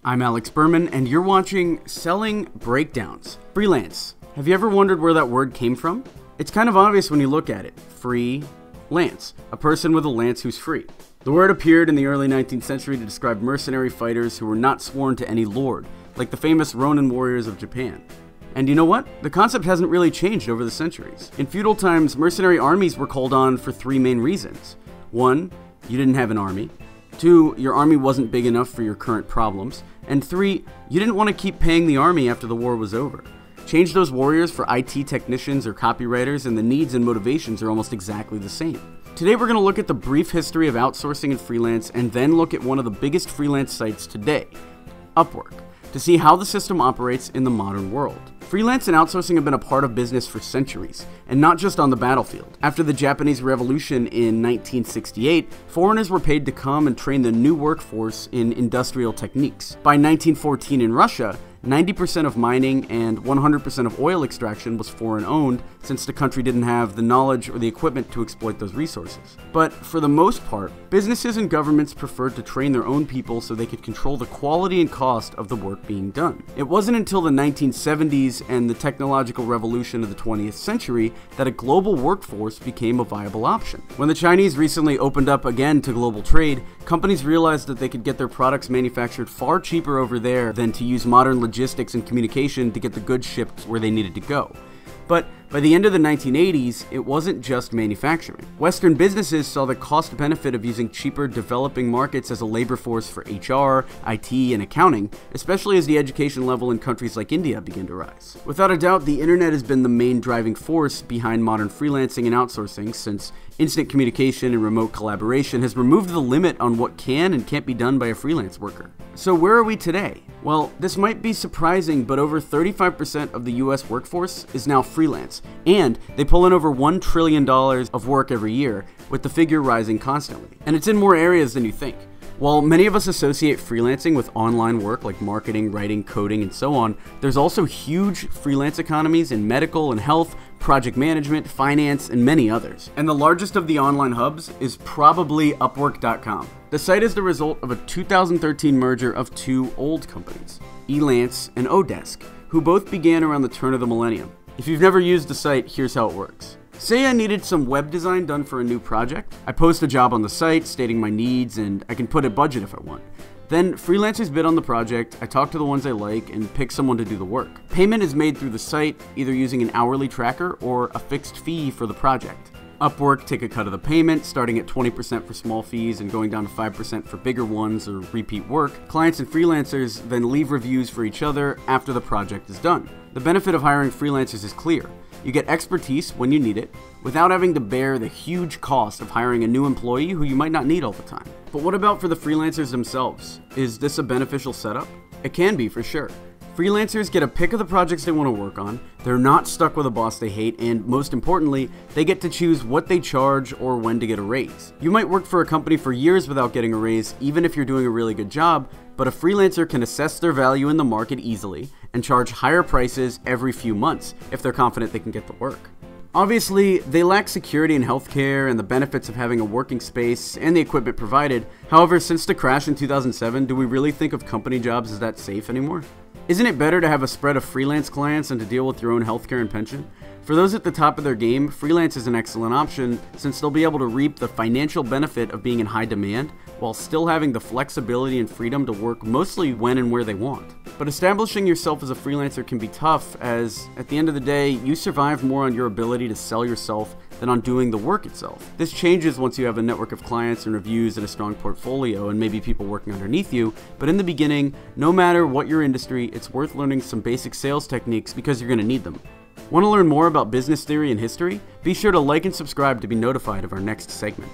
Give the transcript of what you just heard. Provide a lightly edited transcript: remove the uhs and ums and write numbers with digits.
I'm Alex Berman, and you're watching Selling Breakdowns. Freelance. Have you ever wondered where that word came from? It's kind of obvious when you look at it. Free lance. A person with a lance who's free. The word appeared in the early 19th century to describe mercenary fighters who were not sworn to any lord, like the famous Ronin warriors of Japan. And you know what? The concept hasn't really changed over the centuries. In feudal times, mercenary armies were called on for three main reasons. 1, you didn't have an army. 2, your army wasn't big enough for your current problems. And 3, you didn't want to keep paying the army after the war was over. Change those warriors for IT technicians or copywriters, and the needs and motivations are almost exactly the same. Today we're going to look at the brief history of outsourcing and freelance, and then look at one of the biggest freelance sites today, Upwork, to see how the system operates in the modern world. Freelance and outsourcing have been a part of business for centuries, and not just on the battlefield. After the Japanese Revolution in 1968, foreigners were paid to come and train the new workforce in industrial techniques. By 1914 in Russia, 90% of mining and 100% of oil extraction was foreign-owned, since the country didn't have the knowledge or the equipment to exploit those resources. But for the most part, businesses and governments preferred to train their own people so they could control the quality and cost of the work being done. It wasn't until the 1970s and the technological revolution of the 20th century that a global workforce became a viable option. When the Chinese recently opened up again to global trade, companies realized that they could get their products manufactured far cheaper over there than to use modern logistics and communication to get the goods shipped where they needed to go. But by the end of the 1980s, it wasn't just manufacturing. Western businesses saw the cost benefit of using cheaper developing markets as a labor force for HR, IT, and accounting, especially as the education level in countries like India began to rise. Without a doubt, the internet has been the main driving force behind modern freelancing and outsourcing, since instant communication and remote collaboration has removed the limit on what can and can't be done by a freelance worker. So where are we today? Well, this might be surprising, but over 35% of the US workforce is now freelance, and they pull in over $1 trillion of work every year, with the figure rising constantly. And it's in more areas than you think. While many of us associate freelancing with online work like marketing, writing, coding, and so on, there's also huge freelance economies in medical and health, project management, finance, and many others. And the largest of the online hubs is probably Upwork.com. The site is the result of a 2013 merger of two old companies, Elance and Odesk, who both began around the turn of the millennium. If you've never used the site, here's how it works. Say I needed some web design done for a new project. I post a job on the site stating my needs, and I can put a budget if I want. Then freelancers bid on the project, I talk to the ones I like, and pick someone to do the work. Payment is made through the site, either using an hourly tracker or a fixed fee for the project. Upwork take a cut of the payment, starting at 20% for small fees and going down to 5% for bigger ones or repeat work. Clients and freelancers then leave reviews for each other after the project is done. The benefit of hiring freelancers is clear. You get expertise when you need it, without having to bear the huge cost of hiring a new employee who you might not need all the time. But what about for the freelancers themselves? Is this a beneficial setup? It can be, for sure. Freelancers get a pick of the projects they want to work on, they're not stuck with a boss they hate, and most importantly, they get to choose what they charge or when to get a raise. You might work for a company for years without getting a raise, even if you're doing a really good job, but a freelancer can assess their value in the market easily and charge higher prices every few months if they're confident they can get the work. Obviously, they lack security in healthcare and the benefits of having a working space and the equipment provided. However, since the crash in 2007, do we really think of company jobs as that safe anymore? Isn't it better to have a spread of freelance clients and to deal with your own healthcare and pension? For those at the top of their game, freelance is an excellent option, since they'll be able to reap the financial benefit of being in high demand while still having the flexibility and freedom to work mostly when and where they want. But establishing yourself as a freelancer can be tough, as at the end of the day, you survive more on your ability to sell yourself than on doing the work itself. This changes once you have a network of clients and reviews and a strong portfolio and maybe people working underneath you, but in the beginning, no matter what your industry, it's worth learning some basic sales techniques because you're going to need them. Want to learn more about business theory and history? Be sure to like and subscribe to be notified of our next segment.